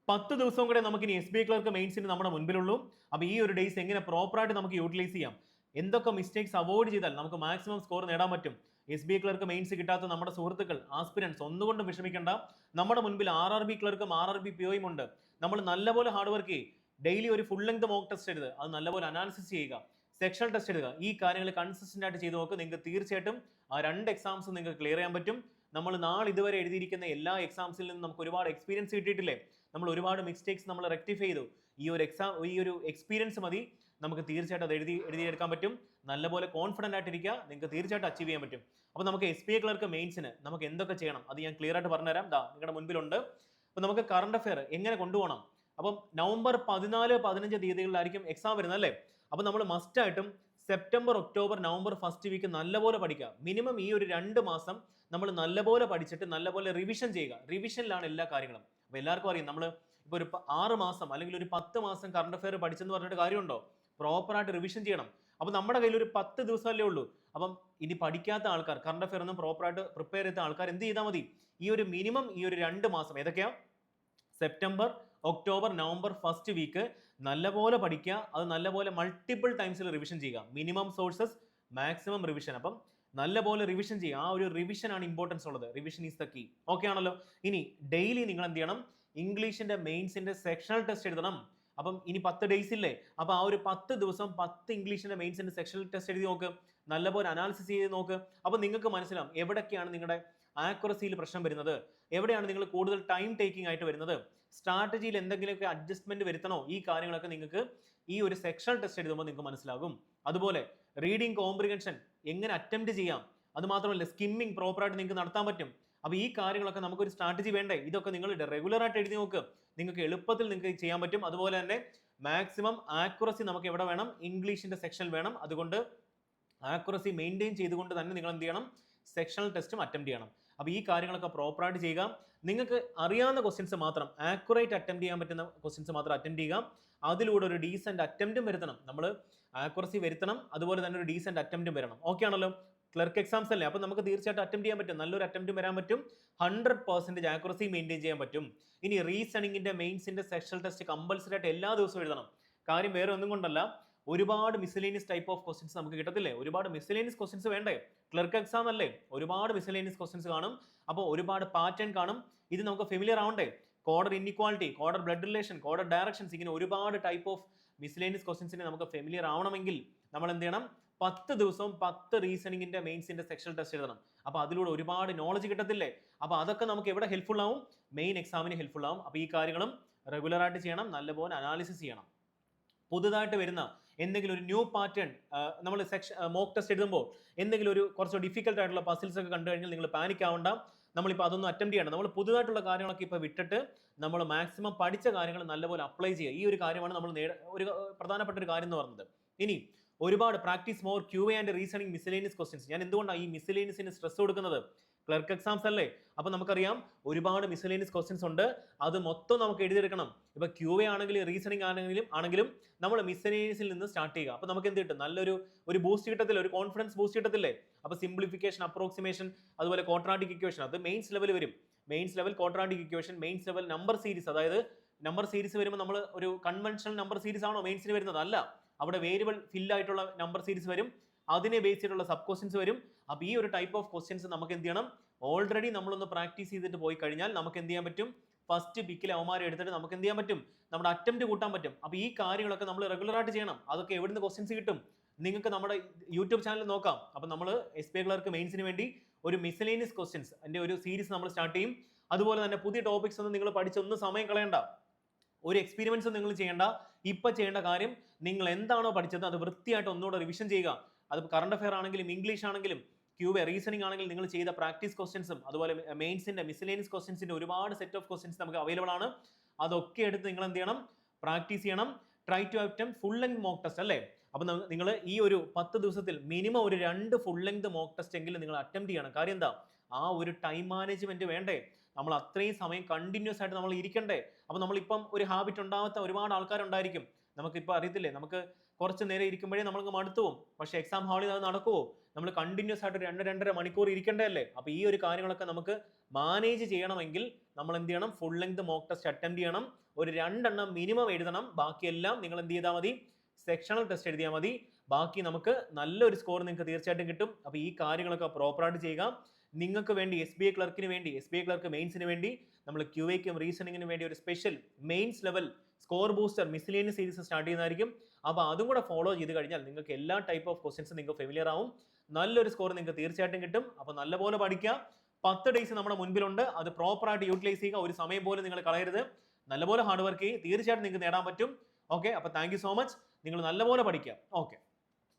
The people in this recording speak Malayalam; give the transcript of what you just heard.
10 ദിവസവും കൂടെ നമുക്ക് ഇനി എസ് ബി ഐ ക്ലർക്ക് മെയിൻസിന് നമ്മുടെ മുൻപിലുള്ളൂ. അപ്പോൾ ഈ ഒരു ഡേയ്സ് എങ്ങനെ പ്രോപ്പറായിട്ട് നമുക്ക് യൂട്ടിലൈസ് ചെയ്യാം, എന്തൊക്കെ മിസ്റ്റേക്സ് അവോയ്ഡ് ചെയ്താൽ നമുക്ക് മാക്സിമം സ്കോർ നേടാൻ പറ്റും. S B I clerk mains കിട്ടാത്ത നമ്മുടെ സുഹൃത്തുക്കൾ ആസ്പിരൻസ് ഒന്നുകൊണ്ടും വിഷമിക്കേണ്ട. നമ്മുടെ മുൻപിൽ RRB ക്ലർക്കും RRB POയും ഉണ്ട്. നമ്മൾ നല്ലപോലെ ഹാർഡ് വർക്ക് ചെയ്യും. ഡെയിലി ഒരു ഫുൾ ലെങ്ത് മോക്ക് ടെസ്റ്റ് എഴുതുക, അത് നല്ലപോലെ അനാലിസിസ് ചെയ്യുക, സെക്ഷൽ ടെസ്റ്റ് എടുക്കുക. ഈ കാര്യങ്ങൾ കൺസിസ്റ്റന്റ് ആയിട്ട് ചെയ്ത് നോക്കുക. നിങ്ങൾക്ക് തീർച്ചയായിട്ടും ആ 2 എക്സാംസ് നിങ്ങൾക്ക് ക്ലിയർ ചെയ്യാൻ പറ്റും. നമ്മൾ നാളെ ഇതുവരെ എഴുതിയിരിക്കുന്ന എല്ലാ എക്സാംസിൽ നിന്നും നമുക്ക് ഒരുപാട് എക്സ്പീരിയൻസ് കിട്ടിയിട്ടില്ലേ? നമ്മൾ ഒരുപാട് മിസ്റ്റേക്സ് നമ്മൾ റെക്ടിഫൈ ചെയ്തു. ഈ ഒരു എക്സ്പീരിയൻസ് മതി, നമുക്ക് തീർച്ചയായിട്ടും അത് എഴുതിയെടുക്കാൻ പറ്റും. നല്ലപോലെ കോൺഫിഡന്റ് ആയിട്ടിരിക്കുക, നിങ്ങൾക്ക് തീർച്ചയായിട്ടും അച്ചീവ് ചെയ്യാൻ പറ്റും. അപ്പോൾ നമുക്ക് എസ് ബി ഐ ക്ലർക്ക് മെയിൻസിന് നമുക്ക് എന്തൊക്കെ ചെയ്യണം അത് ഞാൻ ക്ലിയർ ആയിട്ട് പറഞ്ഞുതരാം. നിങ്ങളുടെ മുൻപിലുണ്ട്. അപ്പോൾ നമുക്ക് കറണ്ട് അഫെയർ എങ്ങനെ കൊണ്ടുപോകണം. അപ്പം നവംബർ 14, 15 തീയതികളിലായിരിക്കും എക്സാം വരുന്നത് അല്ലേ? അപ്പോൾ നമ്മൾ മസ്റ്റ് ആയിട്ടും September, October, November first week നല്ലപോലെ പഠിക്കുക. മിനിമം ഈ ഒരു 2 മാസം നമ്മൾ നല്ലപോലെ പഠിച്ചിട്ട് നല്ലപോലെ റിവിഷൻ ചെയ്യുക. റിവിഷനിലാണ് എല്ലാ കാര്യങ്ങളും. അപ്പോൾ എല്ലാവർക്കും അറിയാം, നമ്മൾ ഇപ്പോൾ ഒരു 6 മാസം അല്ലെങ്കിൽ ഒരു 10 മാസം കറണ്ട് അഫെയർ പഠിച്ചെന്ന് പറഞ്ഞിട്ട് കാര്യമുണ്ടോ? പ്രോപ്പറായിട്ട് റിവിഷൻ ചെയ്യണം. അപ്പോൾ നമ്മുടെ കയ്യിൽ ഒരു 10 ദിവസമല്ലേ ഉള്ളൂ. അപ്പം ഇനി പഠിക്കാത്ത ആൾക്കാർ, കറണ്ട് അഫെയർ ഒന്നും പ്രോപ്പറായിട്ട് പ്രിപ്പയർ ചെയ്ത ആൾക്കാർ എന്ത് ചെയ്താൽ മതി? ഈ ഒരു മിനിമം ഈ ഒരു 2 മാസം ഏതൊക്കെയാ? September, October, November first week നല്ലപോലെ പഠിക്കുക. അത് നല്ലപോലെ മൾട്ടിപ്പിൾ ടൈംസിൽ റിവിഷൻ ചെയ്യുക. Minimum sources, maximum revision. അപ്പം നല്ലപോലെ റിവിഷൻ ചെയ്യുക. ആ ഒരു റിവിഷൻ ആണ് ഇമ്പോർട്ടൻസ് ഉള്ളത്. Revision is the key. Okay ആണല്ലോ? ഇനി ഡെയിലി നിങ്ങൾ എന്ത് ചെയ്യണം? ഇംഗ്ലീഷിന്റെ മെയിൻസിന്റെ സെക്ഷണൽ ടെസ്റ്റ് എഴുതണം. അപ്പം ഇനി 10 ഡേയ്സ് ഇല്ലേ? അപ്പോൾ ആ ഒരു 10 ദിവസം 10 ഇംഗ്ലീഷിന്റെ മെയിൻസിന്റെ സെക്ഷണൽ ടെസ്റ്റ് എഴുതി നോക്ക്. നല്ലപോലെ അനാലിസിസ് ചെയ്ത് നോക്ക്. അപ്പോൾ നിങ്ങൾക്ക് മനസ്സിലാവും എവിടൊക്കെയാണ് നിങ്ങളുടെ ആക്യുറസിയിൽ പ്രശ്നം വരുന്നത്, എവിടെയാണ് നിങ്ങൾ കൂടുതൽ ടൈം ടേക്കിംഗ് ആയിട്ട് വരുന്നത്, സ്ട്രാറ്റജിയിൽ എന്തെങ്കിലുമൊക്കെ അഡ്ജസ്റ്റ്മെന്റ് വരുത്തണോ. ഈ കാര്യങ്ങളൊക്കെ നിങ്ങൾക്ക് ഈ ഒരു സെക്ഷണൽ ടെസ്റ്റ് എഴുതുമ്പോൾ നിങ്ങൾക്ക് മനസ്സിലാകും. അതുപോലെ റീഡിംഗ് കോംപ്രിഹെൻഷൻ എങ്ങനെ അറ്റംപ്റ്റ് ചെയ്യാം, അത് മാത്രമല്ല സ്കിമ്മിങ് പ്രോപ്പറായിട്ട് നിങ്ങൾക്ക് നടത്താൻ പറ്റും. അപ്പോൾ ഈ കാര്യങ്ങളൊക്കെ നമുക്കൊരു സ്ട്രാറ്റജി വേണ്ടേ? ഇതൊക്കെ നിങ്ങൾ റെഗുലർ ആയിട്ട് എഴുതി നോക്ക്. നിങ്ങൾക്ക് എളുപ്പത്തിൽ നിങ്ങൾക്ക് ചെയ്യാൻ പറ്റും. അതുപോലെ തന്നെ മാക്സിമം ആക്യുറസി നമുക്ക് എവിടെ വേണം? ഇംഗ്ലീഷിന്റെ സെക്ഷൻ വേണം. അതുകൊണ്ട് ആക്യുറസി മെയിൻറ്റെയിൻ ചെയ്തുകൊണ്ട് തന്നെ നിങ്ങൾ എന്ത് ചെയ്യണം? സെക്ഷണൽ ടെസ്റ്റും അറ്റംപ്റ്റ് ചെയ്യണം. അപ്പോൾ ഈ കാര്യങ്ങളൊക്കെ പ്രോപ്പറായിട്ട് ചെയ്യുക. നിങ്ങൾക്ക് അറിയാവുന്ന ക്വസ്റ്റ്യൻസ് മാത്രം, ആക്യുറേറ്റ് അറ്റംപ്റ്റ് ചെയ്യാൻ പറ്റുന്ന ക്വസ്റ്റ്യൻസ് മാത്രം അറ്റംപ്റ്റ് ചെയ്യുക. അതിലൂടെ ഒരു ഡീസെന്റ് അറ്റംപ്റ്റും വരുത്തണം. നമ്മൾ ആക്യുറസി വരുത്തണം, അതുപോലെ തന്നെ ഒരു ഡീസെന്റ് അറ്റംപ്റ്റും വരണം. ഓക്കെ ആണല്ലോ? ക്ലർക്ക് എക്സാംസ് അല്ലേ? അപ്പോൾ നമുക്ക് തീർച്ചയായിട്ടും അറ്റംപ്റ്റ് ചെയ്യാൻ പറ്റും. നല്ലൊരു അറ്റംപ്റ്റും വരാൻ പറ്റും. 100% ആക്യുറസി മെയിൻറ്റെയിൻ ചെയ്യാൻ പറ്റും. ഇനി റീസണിങ്ങിന്റെ മെയിൻസിന്റെ സെക്ഷണൽ ടെസ്റ്റ് കമ്പൽസറി ആയിട്ട് എല്ലാ ദിവസവും എഴുതണം. കാര്യം വേറെ ഒന്നും കൊണ്ടല്ല, ഒരുപാട് മിസലേനിയസ് ടൈപ്പ് ഓഫ് ക്വസ്റ്റ്യൻസ് നമുക്ക് കിട്ടത്തില്ലേ? ഒരുപാട് മിസലേനിയസ് ക്വസ്റ്റ്യൻസ് വേണ്ടേ? ക്ലർക്ക് എക്സാം അല്ലേ? ഒരുപാട് മിസലേനിയസ് ക്വസ്റ്റ്യൻസ് കാണും. അപ്പോൾ ഒരുപാട് പാറ്റേൺ കാണും. ഇത് നമുക്ക് ഫെമിലിയർ ആവണ്ടേ? Coded inequality, coded blood relation, coded directions, ഇങ്ങനെ ഒരുപാട് ടൈപ്പ് ഓഫ് മിസലേനിയസ് ക്വസ്റ്റ്യൻസിനെ നമുക്ക് ഫെമിലിയർ ആവണമെങ്കിൽ നമ്മൾ എന്ത് ചെയ്യണം? 10 ദിവസവും 10 റീസണിങ്ങിന്റെ മെയിൻസിന്റെ സെക്ഷൽ ടെസ്റ്റ് എഴുതണം. അപ്പോൾ അതിലൂടെ ഒരുപാട് നോളജ് കിട്ടത്തില്ലേ? അപ്പോൾ അതൊക്കെ നമുക്ക് എവിടെ ഹെൽപ്ഫുൾ ആവും? മെയിൻ എക്സാമിന് ഹെൽപ്ഫുൾ ആവും. അപ്പോൾ ഈ കാര്യങ്ങളും റെഗുലർ ആയിട്ട് ചെയ്യണം. നല്ലപോലെ അനാലിസിസ് ചെയ്യണം. പുതുതായിട്ട് വരുന്ന എന്തെങ്കിലും ഒരു ന്യൂ പാറ്റേൺ നമ്മൾ മോക്ക് ടെസ്റ്റ് എഴുതുമ്പോൾ എന്തെങ്കിലും ഒരു കുറച്ച് ഡിഫിക്കൽട്ട് ആയിട്ടുള്ള പസിൽസ് ഒക്കെ കണ്ടു കഴിഞ്ഞാൽ നിങ്ങൾ പാനിക് ആവണ്ട. നമ്മളിപ്പോൾ അതൊന്നും അറ്റംപ്റ്റ് ചെയ്യണം. നമ്മൾ പുതുതായിട്ടുള്ള കാര്യങ്ങളൊക്കെ ഇപ്പോൾ വിട്ടിട്ട് നമ്മൾ മാക്സിമം പഠിച്ച കാര്യങ്ങൾ നല്ലപോലെ അപ്ലൈ ചെയ്യുക. ഈ ഒരു കാര്യമാണ് നമ്മൾ ഒരു പ്രധാനപ്പെട്ട ഒരു കാര്യം എന്ന് പറയുന്നത്. ഇനി ഒരുപാട് practice more QA and reasoning miscellaneous questions. ഞാൻ എന്തുകൊണ്ടാണ് ഈ മിസലേനിയസിന് സ്ട്രെസ് കൊടുക്കുന്നത്? ക്ലർക്ക് എക്സാംസ് അല്ലേ? അപ്പോൾ നമുക്കറിയാം ഒരുപാട് മിസലേനിയസ് ക്വസ്റ്റ്യൻസ് ഉണ്ട്. അത് മൊത്തം നമുക്ക് എഴുതിയെടുക്കണം. ഇപ്പോൾ QA ആണെങ്കിലും റീസണിങ് ആണെങ്കിലും നമ്മൾ മിസലേനിയസിൽ നിന്ന് സ്റ്റാർട്ട് ചെയ്യുക. അപ്പോൾ നമുക്ക് എന്ത് കിട്ടും? നല്ലൊരു ബൂസ്റ്റ് കിട്ടത്തില്ലേ? ഒരു കോൺഫിഡൻസ് ബൂസ്റ്റ് കിട്ടത്തില്ലേ? അപ്പോൾ സിംപ്ലിഫിക്കേഷൻ, അപ്രോക്സിമേഷൻ, അതുപോലെ ക്വാഡ്രാറ്റിക് ഇക്വേഷൻ, അത് മെയിൻസ് ലെവൽ വരും. Mains level quadratic equation, mains level number series. അതായത് നമ്പർ സീരീസ് വരുമ്പോൾ നമ്മൾ ഒരു കൺവെൻഷണൽ നമ്പർ സീരീസ് ആണോ മെയിൻസിന് വരുന്നത്? അല്ല. അവിടെ വേരിയബിൾ ഫിൽ ആയിട്ടുള്ള നമ്പർ സീരീസ് വരും. അതിനെ ബേസ് ചെയ്തിട്ടുള്ള സബ് ക്വസ്റ്റ്യൻസ് വരും. അപ്പോൾ ഈ ഒരു ടൈപ്പ് ഓഫ് ക്വസ്റ്റ്യൻസ് നമുക്ക് എന്ത് ചെയ്യണം? ഓൾറെഡി നമ്മളൊന്ന് പ്രാക്ടീസ് ചെയ്തിട്ട് പോയി കഴിഞ്ഞാൽ നമുക്ക് എന്ത് ചെയ്യാൻ പറ്റും? ഫസ്റ്റ് പിക്കിൽ അവന്മാരെ എടുത്തിട്ട് നമുക്ക് എന്ത് ചെയ്യാൻ പറ്റും? നമ്മുടെ അറ്റംപ്റ്റ് കൂട്ടാൻ പറ്റും. അപ്പോൾ ഈ കാര്യങ്ങളൊക്കെ നമ്മൾ റെഗുലർ ആയിട്ട് ചെയ്യണം. അതൊക്കെ എവിടുന്ന് ക്വസ്റ്റ്യൻസ് കിട്ടും? നിങ്ങൾക്ക് നമ്മുടെ യൂട്യൂബ് ചാനൽ നോക്കാം. അപ്പോൾ നമ്മൾ SBI ക്ലർക്ക് മെയിൻസിന് വേണ്ടി ഒരു മിസലേനിയസ് ക്വസ്റ്റ്യൻസ് അതിൻ്റെ ഒരു സീരീസ് നമ്മൾ സ്റ്റാർട്ട് ചെയ്യും. അതുപോലെ തന്നെ പുതിയ ടോപ്പിക്സ് ഒന്നും നിങ്ങൾ പഠിച്ചൊന്നും സമയം കളയണ്ട. ഒരു എക്സ്പീരിമെന്റ്സ് നിങ്ങൾ ചെയ്യേണ്ട. ഇപ്പം ചെയ്യേണ്ട കാര്യം, നിങ്ങൾ എന്താണോ പഠിച്ചത് അത് വൃത്തിയായിട്ട് ഒന്നുകൂടെ റിവിഷൻ ചെയ്യുക. അത് കറണ്ട് അഫെയർ ആണെങ്കിലും ഇംഗ്ലീഷ് ആണെങ്കിലും QA റീസണിംഗ് ആണെങ്കിലും നിങ്ങൾ ചെയ്ത പ്രാക്ടീസ് ക്വസ്റ്റ്യൻസും അതുപോലെ മെയിൻസിന്റെ മിസലേനിയസ് ക്വസ്റ്റ്യൻസിന്റെ ഒരുപാട് സെറ്റ് ഓഫ് ക്വസ്റ്റ്യൻസ് നമുക്ക് അവൈലബിൾ ആണ്. അതൊക്കെ എടുത്ത് നിങ്ങൾ എന്ത് ചെയ്യണം? പ്രാക്ടീസ് ചെയ്യണം. Try to attempt full length mock test അല്ലേ? അപ്പോൾ നിങ്ങൾ ഈ ഒരു 10 ദിവസത്തിൽ മിനിമം ഒരു 2 ഫുൾ ലെങ്ത് മോക്ക് ടെസ്റ്റ് എങ്കിലും നിങ്ങൾ അറ്റംപ്റ്റ് ചെയ്യണം. കാര്യം എന്താ? ആ ഒരു ടൈം മാനേജ്മെന്റ് വേണ്ടേ? നമ്മൾ അത്രയും സമയം കണ്ടിന്യൂസ് ആയിട്ട് നമ്മൾ ഇരിക്കണ്ടേ? അപ്പോൾ നമ്മളിപ്പം ഒരു ഹാബിറ്റ് ഉണ്ടാവാത്ത ഒരുപാട് ആൾക്കാരുണ്ടായിരിക്കും. നമുക്കിപ്പോൾ അറിയത്തില്ലേ, നമുക്ക് കുറച്ച് നേരം ഇരിക്കുമ്പോഴേ നമ്മൾക്ക് മടുത്തു പോകും. പക്ഷേ എക്സാം ഹാളിൽ അത് നടക്കുമോ? നമ്മൾ കണ്ടിന്യൂസ് ആയിട്ട് 2-2.5 മണിക്കൂർ ഇരിക്കേണ്ടതല്ലേ? അപ്പോൾ ഈ ഒരു കാര്യങ്ങളൊക്കെ നമുക്ക് മാനേജ് ചെയ്യണമെങ്കിൽ നമ്മൾ എന്ത് ചെയ്യണം? Full length mock test attempt ചെയ്യണം. ഒരു 2 എണ്ണം മിനിമം എഴുതണം. ബാക്കിയെല്ലാം നിങ്ങൾ എന്ത് ചെയ്താൽ മതി? സെക്ഷണൽ ടെസ്റ്റ് എഴുതിയാൽ മതി. ബാക്കി നമുക്ക് നല്ലൊരു സ്കോർ നിങ്ങൾക്ക് തീർച്ചയായിട്ടും കിട്ടും. അപ്പോൾ ഈ കാര്യങ്ങളൊക്കെ പ്രോപ്പറായിട്ട് ചെയ്യുക. നിങ്ങൾക്ക് വേണ്ടി SBI ക്ലർക്കിന് വേണ്ടി, SBI ക്ലർക്ക് മെയിൻസിന് വേണ്ടി നമ്മൾ QAക്കും റീസണിങ്ങിന് വേണ്ടി ഒരു special mains level score booster miscellaneous series start ചെയ്യുന്നതായിരിക്കും. അപ്പോൾ അതും കൂടെ ഫോളോ ചെയ്ത് കഴിഞ്ഞാൽ നിങ്ങൾക്ക് എല്ലാ ടൈപ്പ് ഓഫ് ക്വസ്റ്റ്യൻസും നിങ്ങൾക്ക് ഫെമിലിയർ ആവും. നല്ലൊരു സ്കോർ നിങ്ങൾക്ക് തീർച്ചയായിട്ടും കിട്ടും. അപ്പോൾ നല്ലപോലെ പഠിക്കുക. 10 ഡേയ്സ് നമ്മുടെ മുൻപിലുണ്ട്. അത് പ്രോപ്പറായിട്ട് യൂട്ടിലൈസ് ചെയ്യുക. ഒരു സമയം പോലും നിങ്ങൾ കളയരുത്. നല്ലപോലെ ഹാർഡ് വർക്ക് ചെയ്യുക. തീർച്ചയായിട്ടും നിങ്ങൾക്ക് നേടാൻ പറ്റും. ഓക്കെ, അപ്പോൾ താങ്ക് യു സോ മച്ച്. നിങ്ങൾ നല്ലപോലെ പഠിക്കുക. ഓക്കെ.